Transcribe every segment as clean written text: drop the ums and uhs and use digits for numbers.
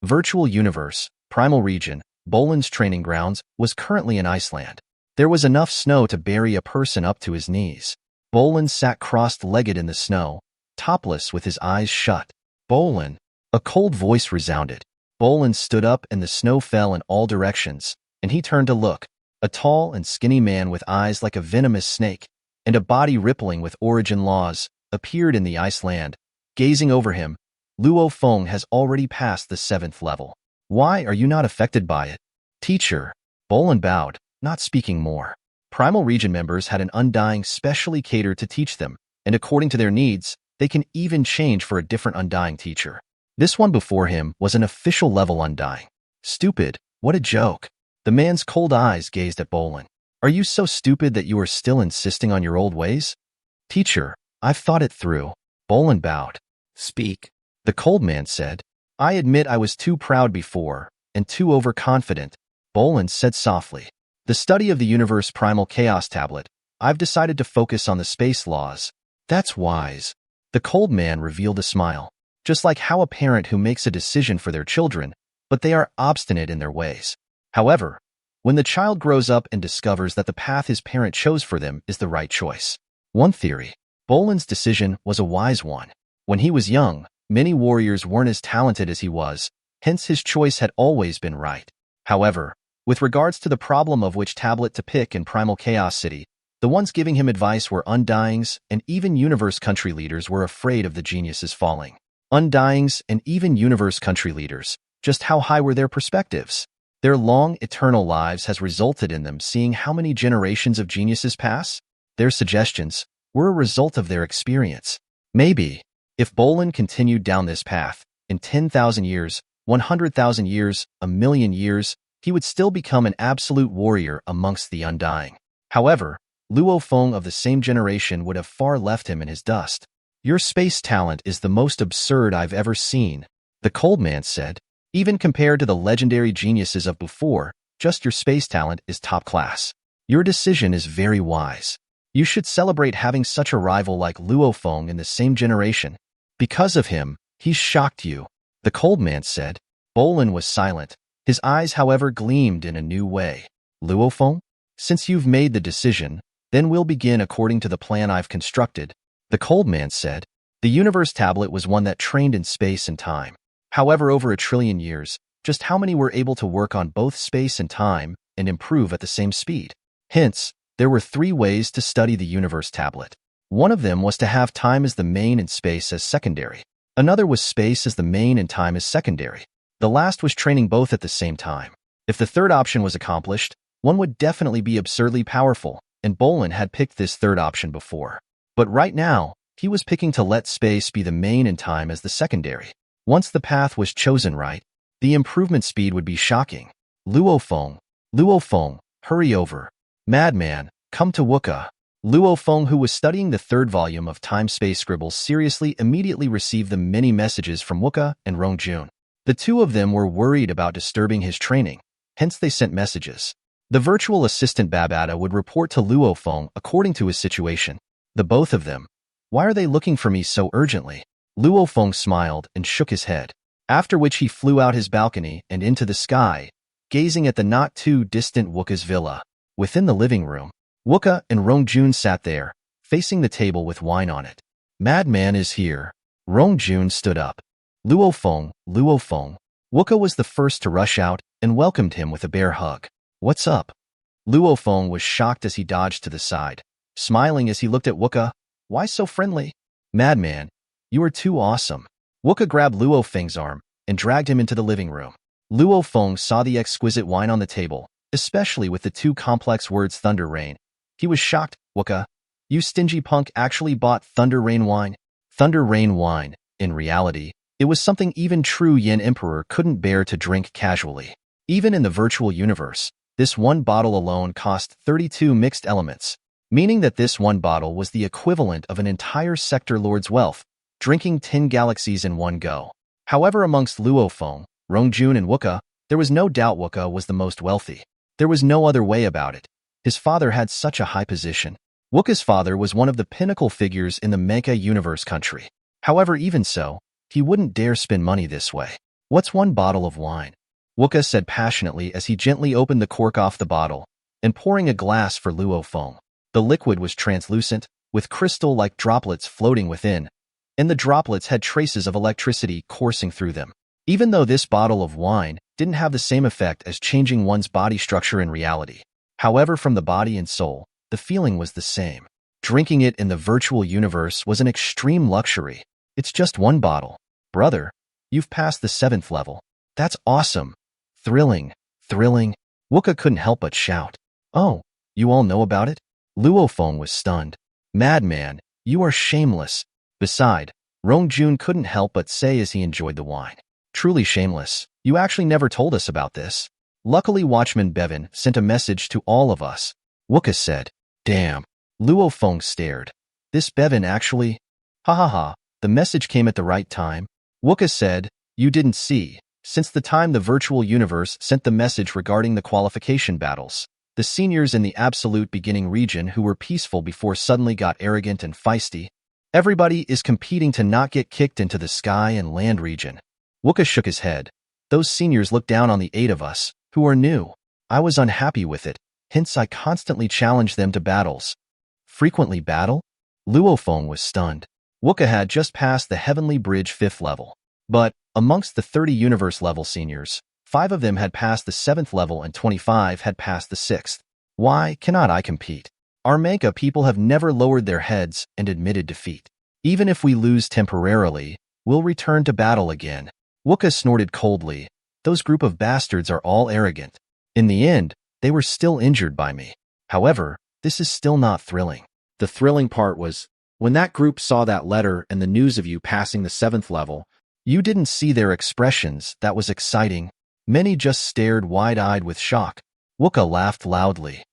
Virtual Universe, Primal Region, Bolan's training grounds, was currently in Iceland. There was enough snow to bury a person up to his knees. Bolan sat crossed-legged in the snow, topless with his eyes shut. Bolan! A cold voice resounded. Bolan stood up and the snow fell in all directions, and he turned to look. A tall and skinny man with eyes like a venomous snake and a body rippling with origin laws appeared in the ice land. Gazing over him, Luo Feng has already passed the 7th level. Why are you not affected by it? Teacher. Bolan bowed, not speaking more. Primal Region members had an Undying specially catered to teach them, and according to their needs, they can even change for a different Undying teacher. This one before him was an official level Undying. Stupid, what a joke. The man's cold eyes gazed at Bolan. Are you so stupid that you are still insisting on your old ways? Teacher, I've thought it through. Bolan bowed. Speak. The cold man said. I admit I was too proud before, and too overconfident. Bolan said softly. The study of the universe primal chaos tablet, I've decided to focus on the space laws. That's wise. The cold man revealed a smile. Just like how a parent who makes a decision for their children, but they are obstinate in their ways. However, when the child grows up and discovers that the path his parent chose for them is the right choice. One theory. Bolan's decision was a wise one. When he was young, many warriors weren't as talented as he was, hence his choice had always been right. However, with regards to the problem of which tablet to pick in Primal Chaos City, the ones giving him advice were Undyings, and even Universe country leaders were afraid of the geniuses falling. Undyings and even Universe country leaders, just how high were their perspectives? Their long, eternal lives has resulted in them seeing how many generations of geniuses pass? Their suggestions were a result of their experience. Maybe, if Bolan continued down this path, in 10,000 years, 100,000 years, a million years, he would still become an absolute warrior amongst the Undying. However, Luo Feng of the same generation would have far left him in his dust. Your space talent is the most absurd I've ever seen, the cold man said. Even compared to the legendary geniuses of before, just your space talent is top class. Your decision is very wise. You should celebrate having such a rival like Luo Feng in the same generation. Because of him, he's shocked you, the cold man said. Bolan was silent. His eyes, however, gleamed in a new way. Luo Feng? Since you've made the decision, then we'll begin according to the plan I've constructed, the cold man said. The universe tablet was one that trained in space and time. However, over 1 trillion years, just how many were able to work on both space and time and improve at the same speed? Hence, there were 3 ways to study the universe tablet. One of them was to have time as the main and space as secondary. Another was space as the main and time as secondary. The last was training both at the same time. If the third option was accomplished, one would definitely be absurdly powerful, and Bolan had picked this third option before. But right now, he was picking to let space be the main and time as the secondary. Once the path was chosen right, the improvement speed would be shocking. Luo Feng, hurry over. Madman, come to Wuka. Luo Feng, who was studying the 3rd volume of Time-Space Scribbles seriously, immediately received the many messages from Wuka and Rongjun. The 2 of them were worried about disturbing his training, hence they sent messages. The virtual assistant Babata would report to Luo Feng according to his situation. The both of them. Why are they looking for me so urgently? Luo Feng smiled and shook his head, after which he flew out his balcony and into the sky, gazing at the not-too-distant Wuka's villa. Within the living room, Wuka and Rongjun sat there, facing the table with wine on it. Madman is here. Rongjun stood up. Luo Feng. Wuka was the first to rush out and welcomed him with a bear hug. What's up? Luo Feng was shocked as he dodged to the side, smiling as he looked at Wuka. Why so friendly? Madman, you are too awesome. Wuka grabbed Luo Feng's arm and dragged him into the living room. Luo Feng saw the exquisite wine on the table, especially with the 2 complex words Thunder Rain. He was shocked. Wuka, you stingy punk actually bought Thunder Rain wine? Thunder Rain wine. In reality, it was something even true Yin Emperor couldn't bear to drink casually. Even in the virtual universe, this one bottle alone cost 32 mixed elements, meaning that this one bottle was the equivalent of an entire sector lord's wealth, drinking 10 galaxies in one go. However, amongst Luo Feng, Rongjun and Wuka, there was no doubt Wuka was the most wealthy. There was no other way about it. His father had such a high position. Wuka's father was one of the pinnacle figures in the Mecha Universe country. However, even so, he wouldn't dare spend money this way. What's one bottle of wine? Wuka said passionately as he gently opened the cork off the bottle and pouring a glass for Luo Feng. The liquid was translucent, with crystal-like droplets floating within, and the droplets had traces of electricity coursing through them. Even though this bottle of wine didn't have the same effect as changing one's body structure in reality. However, from the body and soul, the feeling was the same. Drinking it in the virtual universe was an extreme luxury. It's just one bottle. Brother, you've passed the 7th level. That's awesome. Thrilling. Thrilling. Wuka couldn't help but shout. Oh, you all know about it? Luo Feng was stunned. Madman, you are shameless. Beside, Rongjun couldn't help but say as he enjoyed the wine. Truly shameless. You actually never told us about this. Luckily, Watchman Bevan sent a message to all of us. Wuka said. Damn. Luo Feng stared. This Bevan actually… Ha ha ha. The message came at the right time. Wuka said, you didn't see. Since the time the virtual universe sent the message regarding the qualification battles, the seniors in the absolute beginning region who were peaceful before suddenly got arrogant and feisty. Everybody is competing to not get kicked into the sky and land region. Wuka shook his head. Those seniors look down on the 8 of us, who are new. I was unhappy with it, hence I constantly challenged them to battles. Frequently battle? Luo Feng was stunned. Wuka had just passed the Heavenly Bridge 5th level. But, amongst the 30 universe-level seniors, 5 of them had passed the 7th level and 25 had passed the 6th. Why cannot I compete? Our Manka people have never lowered their heads and admitted defeat. Even if we lose temporarily, we'll return to battle again. Wuka snorted coldly. Those group of bastards are all arrogant. In the end, they were still injured by me. However, this is still not thrilling. The thrilling part was, when that group saw that letter and the news of you passing the 7th level, you didn't see their expressions. That was exciting. Many just stared wide-eyed with shock. Wuka laughed loudly.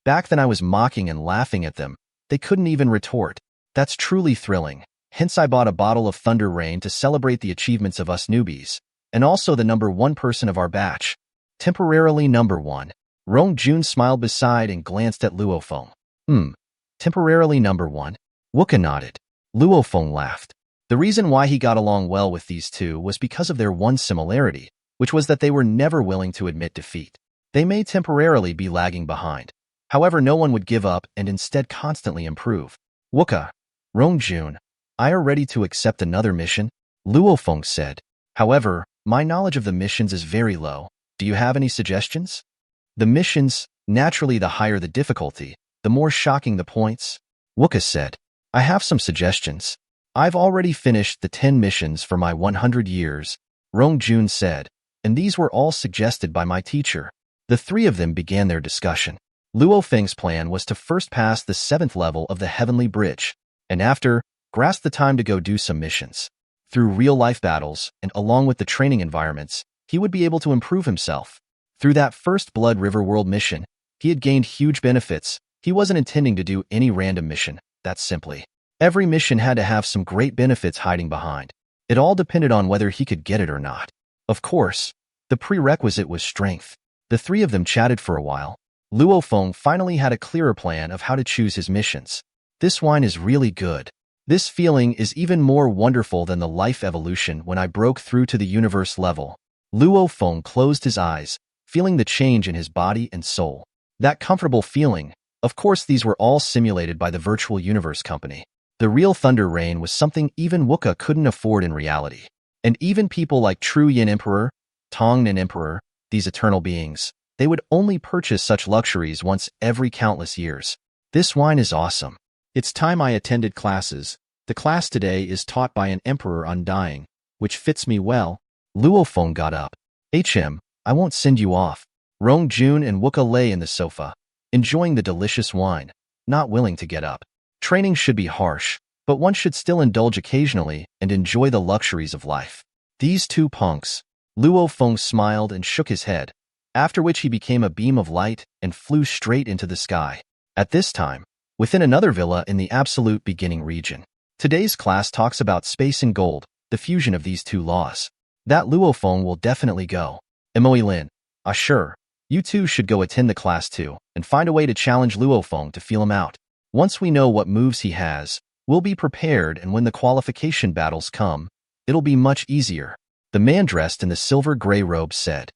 Back then I was mocking and laughing at them. They couldn't even retort. That's truly thrilling. Hence I bought a bottle of Thunder Rain to celebrate the achievements of us newbies, and also the number 1 person of our batch. Temporarily number 1. Rongjun smiled beside and glanced at Luo Feng. Temporarily number 1? Wuka nodded. Luo Feng laughed. The reason why he got along well with these two was because of their one similarity, which was that they were never willing to admit defeat. They may temporarily be lagging behind. However, no one would give up and instead constantly improve. Wuka, Rongjun, I are ready to accept another mission, Luo Feng said. However, my knowledge of the missions is very low. Do you have any suggestions? The missions, naturally the higher the difficulty, the more shocking the points, Wuka said. I have some suggestions. I've already finished the 10 missions for my 100 years, Rongjun said, and these were all suggested by my teacher. The 3 of them began their discussion. Luo Feng's plan was to first pass the 7th level of the Heavenly Bridge, and after, grasp the time to go do some missions. Through real-life battles, and along with the training environments, he would be able to improve himself. Through that first Blood River World mission, he had gained huge benefits. He wasn't intending to do any random mission, that's simply. Every mission had to have some great benefits hiding behind. It all depended on whether he could get it or not. Of course, the prerequisite was strength. The 3 of them chatted for a while. Luo Feng finally had a clearer plan of how to choose his missions. This wine is really good. This feeling is even more wonderful than the life evolution when I broke through to the universe level. Luo Feng closed his eyes, feeling the change in his body and soul. That comfortable feeling, of course these were all simulated by the virtual universe company. The real Thunder Rain was something even Wuka couldn't afford in reality. And even people like True Yin Emperor, Tongnan Emperor, these eternal beings, they would only purchase such luxuries once every countless years. This wine is awesome. It's time I attended classes. The class today is taught by an emperor undying, which fits me well. Luo Feng got up. I won't send you off. Rongjun and Wuka lay in the sofa, enjoying the delicious wine, not willing to get up. Training should be harsh, but one should still indulge occasionally and enjoy the luxuries of life. These 2 punks. Luo Feng smiled and shook his head, after which he became a beam of light and flew straight into the sky. At this time, within another villa in the absolute beginning region. Today's class talks about space and gold, the fusion of these 2 laws. That Luo Feng will definitely go. Emoy Lin, sure. You 2 should go attend the class too, and find a way to challenge Luo Feng to feel him out. Once we know what moves he has, we'll be prepared, and when the qualification battles come, it'll be much easier. The man dressed in the silver-gray robe said,